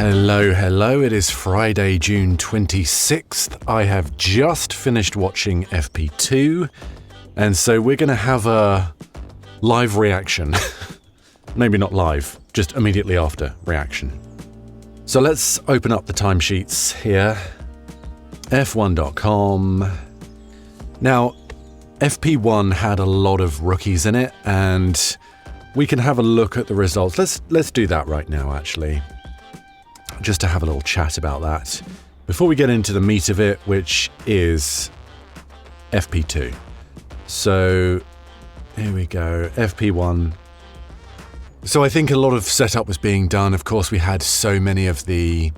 Hello, it is Friday, June 26th. I have just finished watching FP2, and so we're going to have a live reaction. Maybe not live, just immediately after reaction. So let's open up the timesheets here. F1.com. Now, FP1 had a lot of rookies in it, and we can have a look at the results. Let's do that right now, actually. Just to have a little chat about that before we get into the meat of it, which is FP2. So here we go, FP1. So I think a lot of setup was being done. Of course, we had so many of the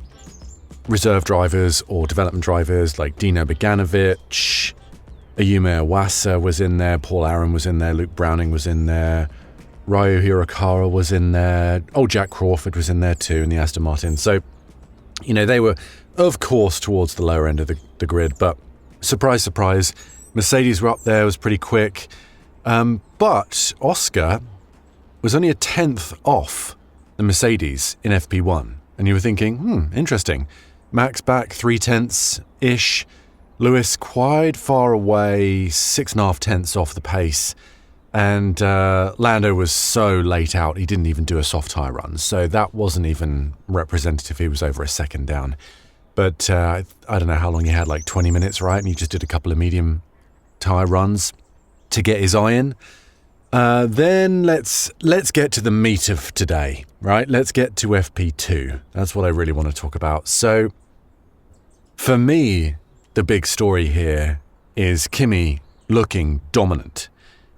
reserve drivers or development drivers like Dino Beganovic, Ayumu Iwasa was in there, Paul Aaron was in there, Luke Browning was in there, Ryo Hirakawa was in there, Jack Crawford was in there too in the Aston Martin. So, you know, they were, of course, towards the lower end of the grid, but surprise, surprise, Mercedes were up there, was pretty quick. But Oscar was only a tenth off the Mercedes in FP1. And you were thinking, interesting. Max back 0.3-ish. Lewis quite far away, 6.5 tenths off the pace. And Lando was so late out, he didn't even do a soft tyre run. So that wasn't even representative. He was over a second down. But I don't know how long he had, like 20 minutes, right? And he just did a couple of medium tyre runs to get his eye in. Then let's get to the meat of today, right? Let's get to FP2. That's what I really want to talk about. So for me, the big story here is Kimi looking dominant.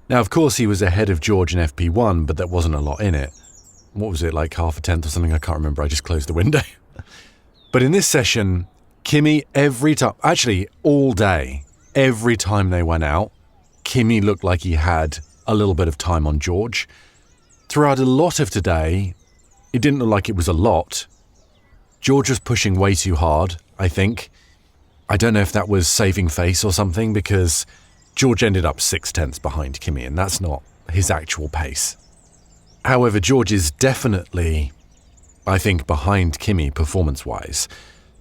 Now, of course, he was ahead of George in FP1, but there wasn't a lot in it. What was it, like half a tenth or something? I can't remember. I just closed the window. But in this session, Kimi, every time, actually all day, every time they went out, Kimi looked like he had a little bit of time on George. Throughout a lot of today, it didn't look like it was a lot. George was pushing way too hard, I think. I don't know if that was saving face or something, because George ended up 6 tenths behind Kimi, and that's not his actual pace. However, George is definitely, I think, behind Kimi performance-wise,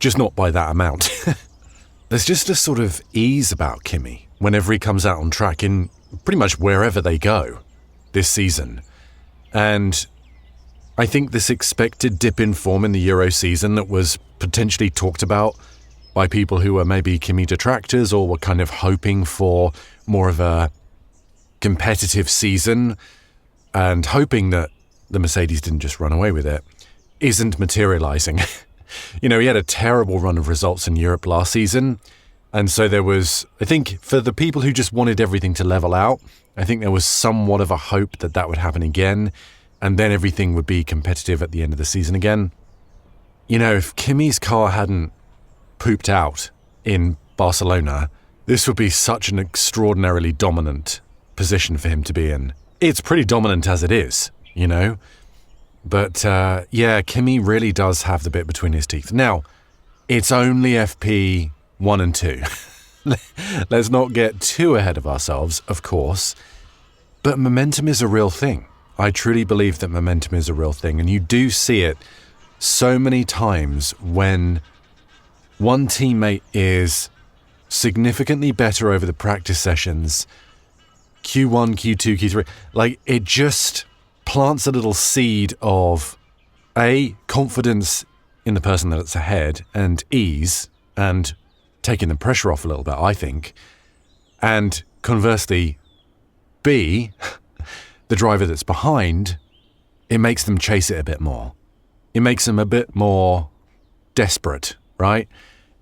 just not by that amount. There's just a sort of ease about Kimi whenever he comes out on track in pretty much wherever they go this season. And I think this expected dip in form in the Euro season that was potentially talked about by people who were maybe Kimi detractors or were kind of hoping for more of a competitive season and hoping that the Mercedes didn't just run away with it, isn't materializing. You know, he had a terrible run of results in Europe last season. And so there was, I think, for the people who just wanted everything to level out, I think there was somewhat of a hope that that would happen again. And then everything would be competitive at the end of the season again. You know, if Kimi's car hadn't pooped out in Barcelona, this would be such an extraordinarily dominant position for him to be in. It's pretty dominant as it is, you know. But yeah, Kimi really does have the bit between his teeth. Now, it's only FP1 and 2. Let's not get too ahead of ourselves, of course. But momentum is a real thing. I truly believe that momentum is a real thing. And you do see it so many times when one teammate is significantly better over the practice sessions, Q1, Q2, Q3, like it just plants a little seed of A, confidence in the person that's ahead, and ease, and taking the pressure off a little bit, I think. And conversely, B, the driver that's behind, it makes them chase it a bit more. It makes them a bit more desperate, right?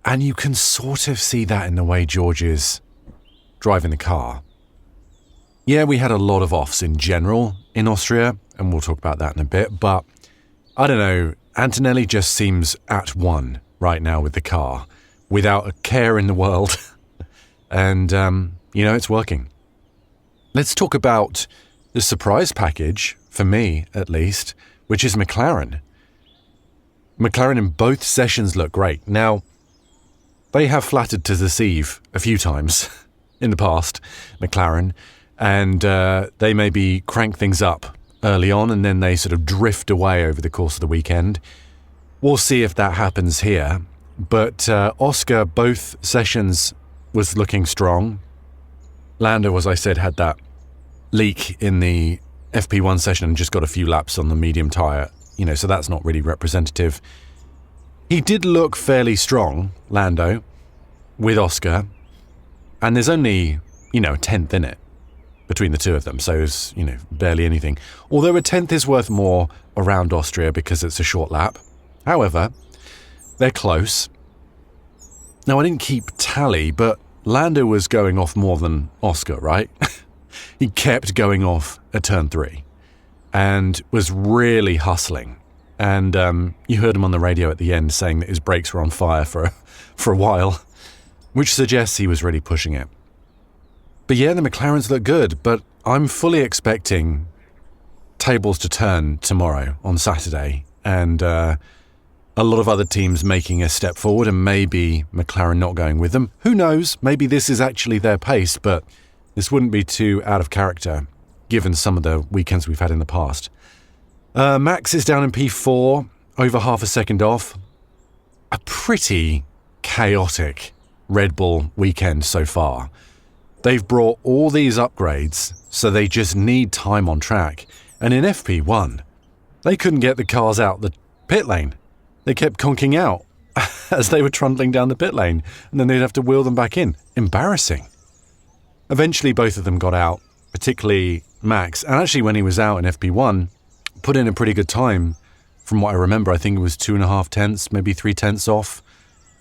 And you can sort of see that in the way George is driving the car. Yeah, we had a lot of offs in general in Austria, and we'll talk about that in a bit, but I don't know, Antonelli just seems at one right now with the car, without a care in the world, and, you know, it's working. Let's talk about the surprise package, for me at least, which is McLaren. McLaren in both sessions look great. Now, they have flattered to deceive a few times in the past, McLaren, and they maybe crank things up early on and then they sort of drift away over the course of the weekend. we'll see if that happens here. But Oscar, both sessions was looking strong. Lando, as I said, had that leak in the FP1 session and just got a few laps on the medium tyre, so that's not really representative. He did look fairly strong, Lando, with Oscar, and there's only, a tenth in it between the two of them, so it's, barely anything. Although a tenth is worth more around Austria because it's a short lap. However, they're close. Now, I didn't keep tally, but Lando was going off more than Oscar, right? He kept going off at turn 3 and was really hustling. And you heard him on the radio at the end saying that his brakes were on fire for a while, which suggests he was really pushing it. But yeah, the McLarens look good, but I'm fully expecting tables to turn tomorrow on Saturday, and a lot of other teams making a step forward and maybe McLaren not going with them. Who knows? Maybe this is actually their pace, but this wouldn't be too out of character given some of the weekends we've had in the past. Max is down in P4, over half a second off. A pretty chaotic Red Bull weekend so far. They've brought all these upgrades, so they just need time on track. And in FP1, they couldn't get the cars out the pit lane. They kept conking out as they were trundling down the pit lane, and then they'd have to wheel them back in. Embarrassing. Eventually, both of them got out, particularly Max. And actually, when he was out in FP1, put in a pretty good time. From what I remember, I think it was 2.5 tenths, maybe 3 tenths off.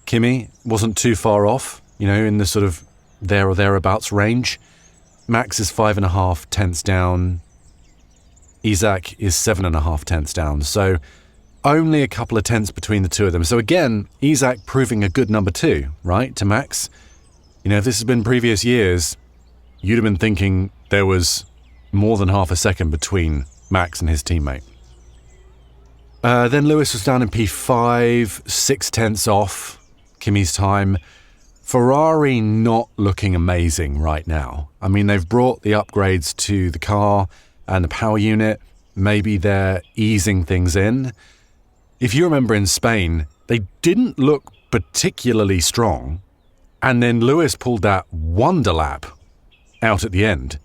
Kimi wasn't too far off, in the sort of there or thereabouts range. Max is 5.5 tenths down. Isaac is 7.5 tenths down. So only a couple of tenths between the two of them. So again, Isaac proving a good number 2, right, to Max. If this had been previous years, you'd have been thinking there was more than half a second between Max and his teammate. Then Lewis was down in P5, 6 tenths off Kimi's time. Ferrari not looking amazing right now. I mean, they've brought the upgrades to the car and the power unit. Maybe they're easing things in. If you remember in Spain, they didn't look particularly strong. And then Lewis pulled that wonder lap out at the end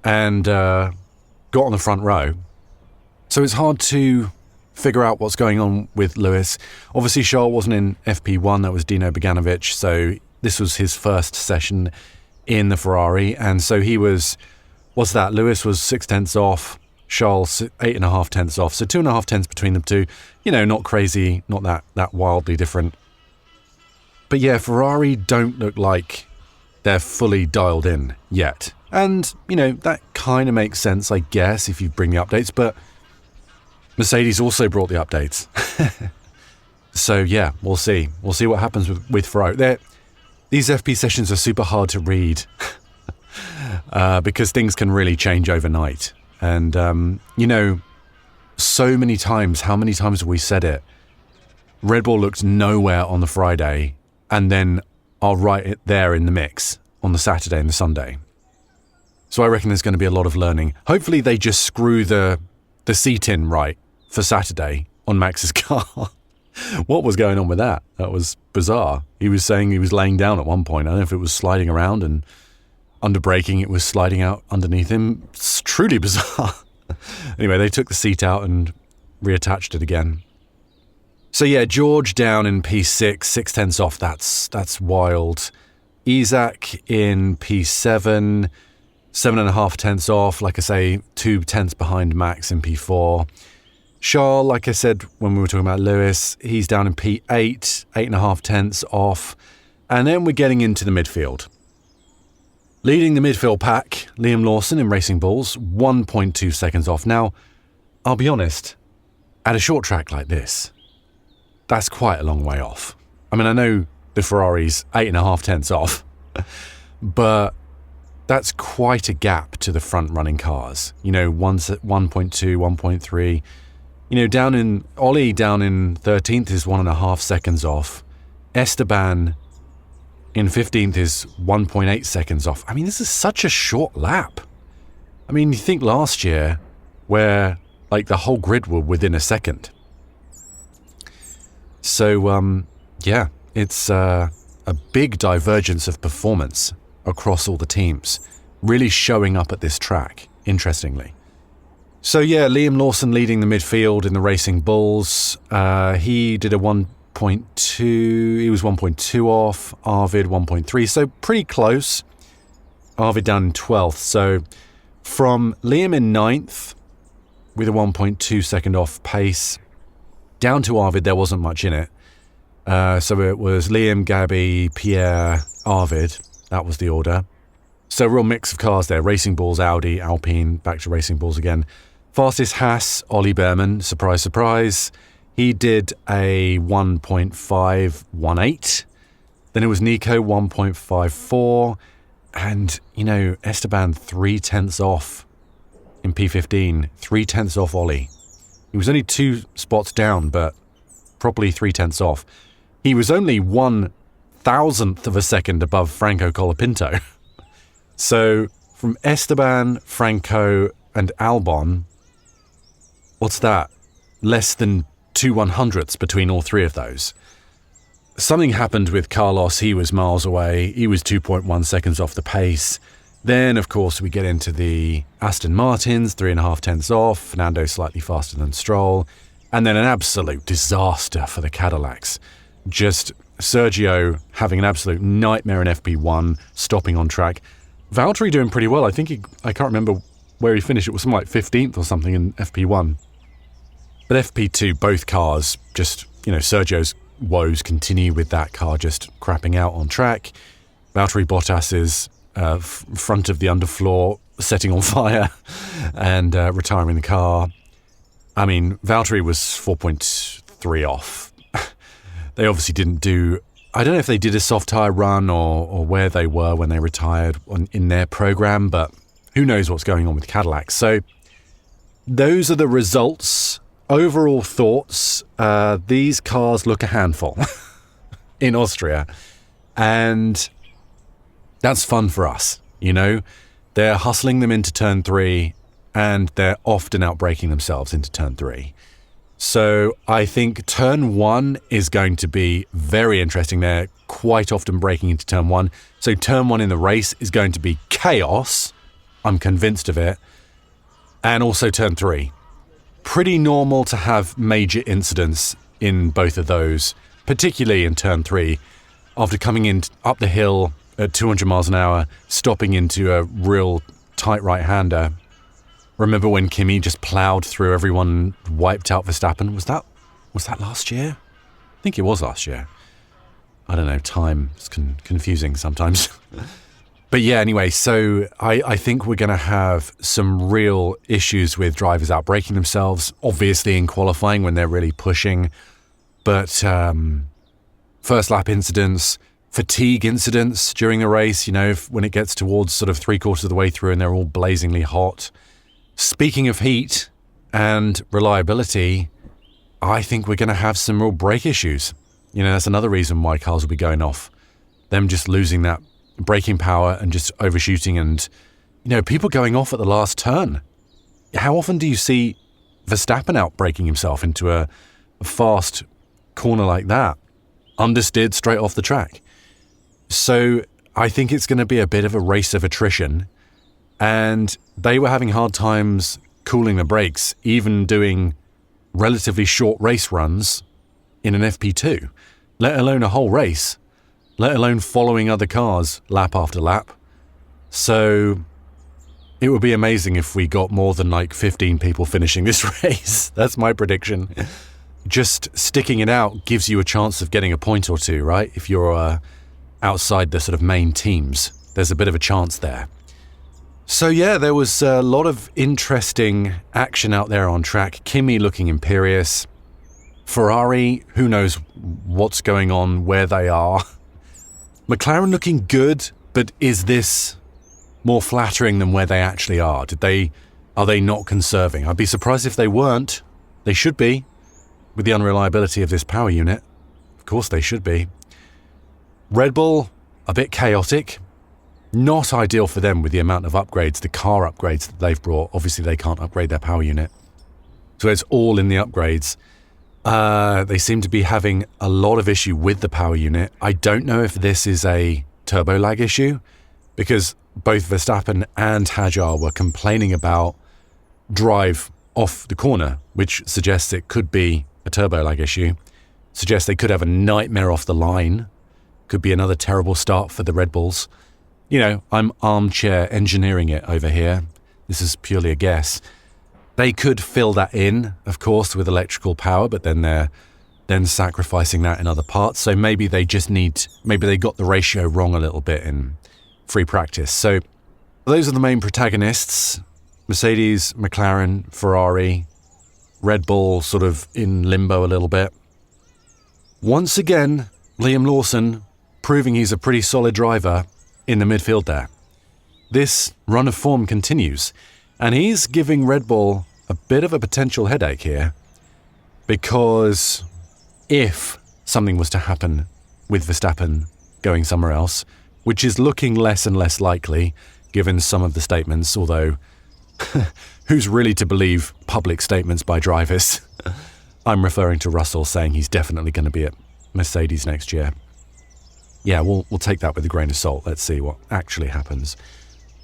and got on the front row. So it's hard to figure out what's going on with Lewis. Obviously, Charles wasn't in FP1. That was Dino Beganovic. So this was his first session in the Ferrari. And so he was, what's that? Lewis was 6 tenths off. Charles 8.5 tenths off. So 2.5 tenths between them two. Not crazy, not that wildly different. But yeah, Ferrari don't look like they're fully dialed in yet. And, that kind of makes sense, I guess, if you bring the updates. But Mercedes also brought the updates. So yeah, we'll see. We'll see what happens with Ferrari. These FP sessions are super hard to read because things can really change overnight. And, so many times, how many times have we said it? Red Bull looked nowhere on the Friday and then are right there in the mix on the Saturday and the Sunday. So I reckon there's going to be a lot of learning. Hopefully they just screw the seat in right for Saturday on Max's car. What was going on with that? That was bizarre. He was saying he was laying down at one point. I don't know if it was sliding around and under braking it was sliding out underneath him. It's truly bizarre. Anyway, they took the seat out and reattached it again. So yeah, George down in P6, 6 tenths off. That's wild. Isaac in P7, 7.5 tenths off. Like I say, 2 tenths behind Max in P4. Charles, like I said when we were talking about Lewis, he's down in P8, 8.5 tenths off. And then we're getting into the midfield. Leading the midfield pack, Liam Lawson in Racing Bulls, 1.2 seconds off. Now, I'll be honest, at a short track like this, that's quite a long way off. I mean, I know the Ferrari's 8.5 tenths off, but that's quite a gap to the front-running cars. 1.2, 1.3. Ollie down in 13th is 1.5 seconds off. Esteban in 15th is 1.8 seconds off. I mean, this is such a short lap. I mean, you think last year where the whole grid were within a second. So, yeah, it's a big divergence of performance across all the teams, really showing up at this track, interestingly. So, yeah, Liam Lawson leading the midfield in the Racing Bulls. He did a 1.2, he was 1.2 off, Arvid 1.3, so pretty close. Arvid down in 12th. So from Liam in 9th with a 1.2 second off pace down to Arvid, there wasn't much in it. So it was Liam, Gabby, Pierre, Arvid. That was the order. So real mix of cars there. Racing Bulls, Audi, Alpine, back to Racing Bulls again. Fastest Haas, Ollie Behrman. Surprise, surprise. He did a 1.518. Then it was Nico, 1.54. And, you know, Esteban 0.3 off in P15. 0.3 off Ollie. He was only 2 spots down, but properly 0.3 off. He was only 1,000th of a second above Franco Colapinto. So from Esteban, Franco, and Albon, what's that? Less than 2 100ths between all 3 of those. Something happened with Carlos. He was miles away. He was 2.1 seconds off the pace. Then, of course, we get into the Aston Martins, 3.5 tenths off. Fernando slightly faster than Stroll. And then an absolute disaster for the Cadillacs. Just Sergio having an absolute nightmare in FP1, stopping on track. Valtteri doing pretty well. I think I can't remember where he finished. It was something like 15th or something in FP1. But FP2, both cars, just, you know, Sergio's woes continue with that car just crapping out on track. Valtteri Bottas's front of the underfloor setting on fire and retiring the car. I mean, Valtteri was 4.3 off. They obviously didn't do... I don't know if they did a soft tyre run or where they were when they retired in their program, but who knows what's going on with Cadillacs. So those are the results. Overall thoughts, these cars look a handful in Austria. And that's fun for us, you know. They're hustling them into turn 3 and they're often outbraking themselves into turn 3. So I think turn 1 is going to be very interesting. They're quite often breaking into turn 1. So turn 1 in the race is going to be chaos. I'm convinced of it. And also turn 3. Pretty normal to have major incidents in both of those, particularly in turn 3, after coming in up the hill at 200 miles an hour, stopping into a real tight right-hander. Remember when Kimi just ploughed through everyone, wiped out Verstappen? Was that last year? I think it was last year. I don't know, time is confusing sometimes. But yeah, anyway, so I think we're going to have some real issues with drivers outbraking themselves, obviously in qualifying when they're really pushing. But first lap incidents, fatigue incidents during the race, you know, when it gets towards sort of 3/4 of the way through and they're all blazingly hot. Speaking of heat and reliability, I think we're going to have some real brake issues. You know, that's another reason why cars will be going off. Them just losing that braking power and just overshooting and, you know, people going off at the last turn. How often do you see Verstappen outbraking himself into a fast corner like that? Understeered straight off the track. So I think it's going to be a bit of a race of attrition. And they were having hard times cooling the brakes, even doing relatively short race runs in an FP2, let alone a whole race, let alone following other cars lap after lap. So it would be amazing if we got more than like 15 people finishing this race. That's my prediction. Just sticking it out gives you a chance of getting a point or two, right? If you're outside the sort of main teams, there's a bit of a chance there. So yeah, there was a lot of interesting action out there on track. Kimi looking imperious. Ferrari, who knows what's going on, where they are. McLaren looking good, but is this more flattering than where they actually are? Are they not conserving? I'd be surprised if they weren't. They should be, with the unreliability of this power unit. Of course they should be. Red Bull, a bit chaotic. Not ideal for them with the amount of upgrades, the car upgrades that they've brought. Obviously, they can't upgrade their power unit. So it's all in the upgrades. They seem to be having a lot of issue with the power unit. I don't know if this is a turbo lag issue, because both Verstappen and Hajar were complaining about drive off the corner, which suggests it could be a turbo lag issue. Suggests they could have a nightmare off the line. Could be another terrible start for the Red Bulls. You know, I'm armchair engineering it over here. This is purely a guess. They could fill that in, of course, with electrical power, but then they're sacrificing that in other parts. So maybe they got the ratio wrong a little bit in free practice. So those are the main protagonists. Mercedes, McLaren, Ferrari, Red Bull sort of in limbo a little bit. Once again, Liam Lawson proving he's a pretty solid driver in the midfield there. This run of form continues, and he's giving Red Bull a bit of a potential headache here, because if something was to happen with Verstappen going somewhere else, which is looking less and less likely given some of the statements, although who's really to believe public statements by drivers? I'm referring to Russell saying he's definitely going to be at Mercedes next year. Yeah, we'll take that with a grain of salt. Let's see what actually happens.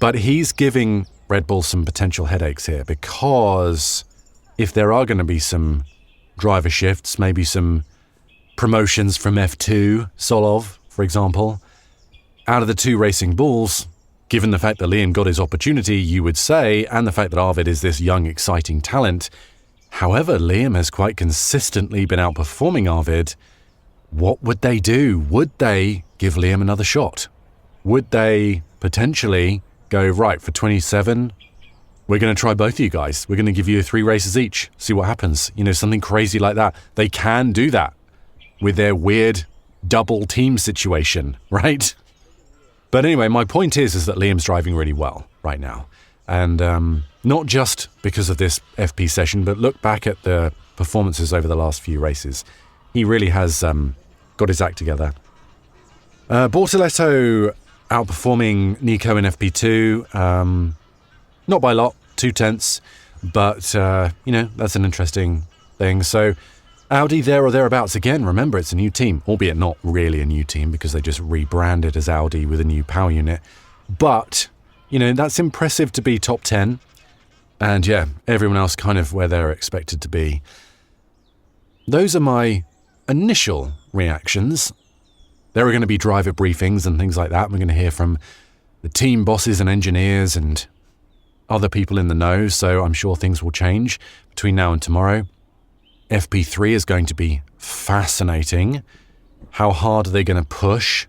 But he's giving Red Bull some potential headaches here, because if there are going to be some driver shifts, maybe some promotions from F2, Solov, for example, out of the two racing bulls, given the fact that Liam got his opportunity, you would say, and the fact that Arvid is this young, exciting talent. However, Liam has quite consistently been outperforming Arvid. What would they do? Would they give Liam another shot? Would they potentially go, right, for 27, we're going to try both of you guys. We're going to give you 3 races each, see what happens. You know, something crazy like that. They can do that with their weird double team situation, right? But anyway, my point is that Liam's driving really well right now. And not just because of this FP session, but look back at the performances over the last few races. He really has got his act together. Bortoletto outperforming Nico in FP2. Not by a lot, 0.2, but, you know, that's an interesting thing. So Audi there or thereabouts again. Remember, it's a new team, albeit not really a new team because they just rebranded as Audi with a new power unit. But, you know, that's impressive to be top 10. And yeah, everyone else kind of where they're expected to be. Those are my initial reactions. There are going to be driver briefings and things like that. We're going to hear from the team bosses and engineers and other people in the know, so I'm sure things will change between now and tomorrow. FP3 is going to be fascinating. How hard are they going to push?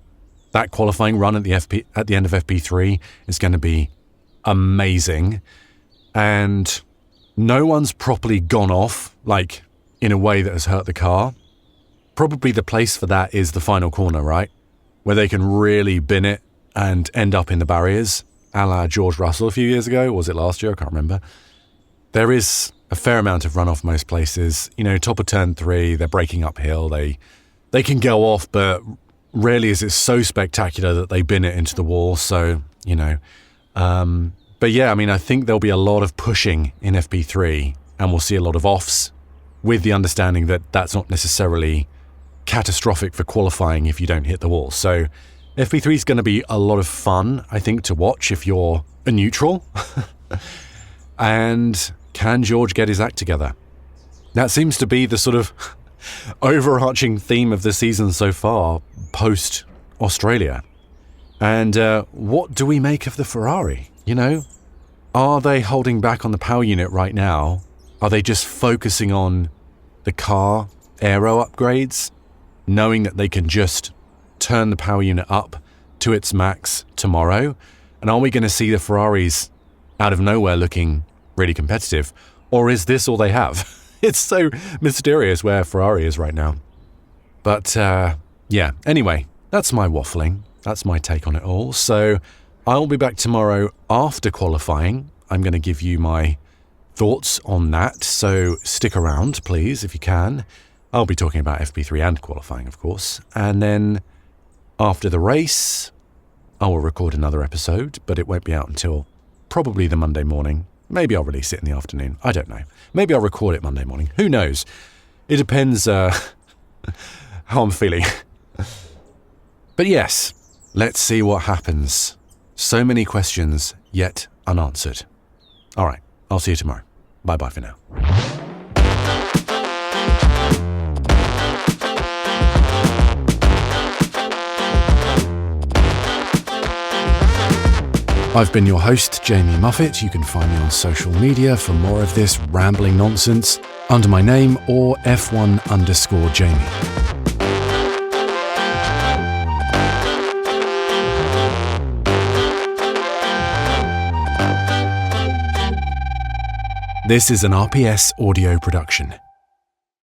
That qualifying run at the end of FP3 is going to be amazing. And no one's properly gone off, like, in a way that has hurt the car. Probably the place for that is the final corner, right? Where they can really bin it and end up in the barriers, a la George Russell a few years ago. Or was it last year? I can't remember. There is a fair amount of runoff most places. You know, top of turn 3, they're braking uphill. They can go off, but rarely is it so spectacular that they bin it into the wall. So, you know. But yeah, I mean, I think there'll be a lot of pushing in FP3, and we'll see a lot of offs, with the understanding that that's not necessarily catastrophic for qualifying if you don't hit the wall. So FP3 is going to be a lot of fun, I think, to watch if you're a neutral. And can George get his act together? That seems to be the sort of overarching theme of the season so far, post-Australia. And what do we make of the Ferrari? You know, are they holding back on the power unit right now? Are they just focusing on the car aero upgrades, knowing that they can just turn the power unit up to its max tomorrow? And are we going to see the Ferraris out of nowhere looking really competitive? Or is this all they have? It's so mysterious where Ferrari is right now. But yeah, anyway, that's my waffling. That's my take on it all. So I'll be back tomorrow after qualifying. I'm going to give you my thoughts on that. So stick around, please, if you can. I'll be talking about FP3 and qualifying, of course. And then after the race, I will record another episode, but it won't be out until probably the Monday morning. Maybe I'll release it in the afternoon. I don't know. Maybe I'll record it Monday morning. Who knows? It depends how I'm feeling. But yes, let's see what happens. So many questions yet unanswered. All right, I'll see you tomorrow. Bye-bye for now. I've been your host, Jamie Muffett. You can find me on social media for more of this rambling nonsense under my name or F1_Jamie. This is an RPS audio production.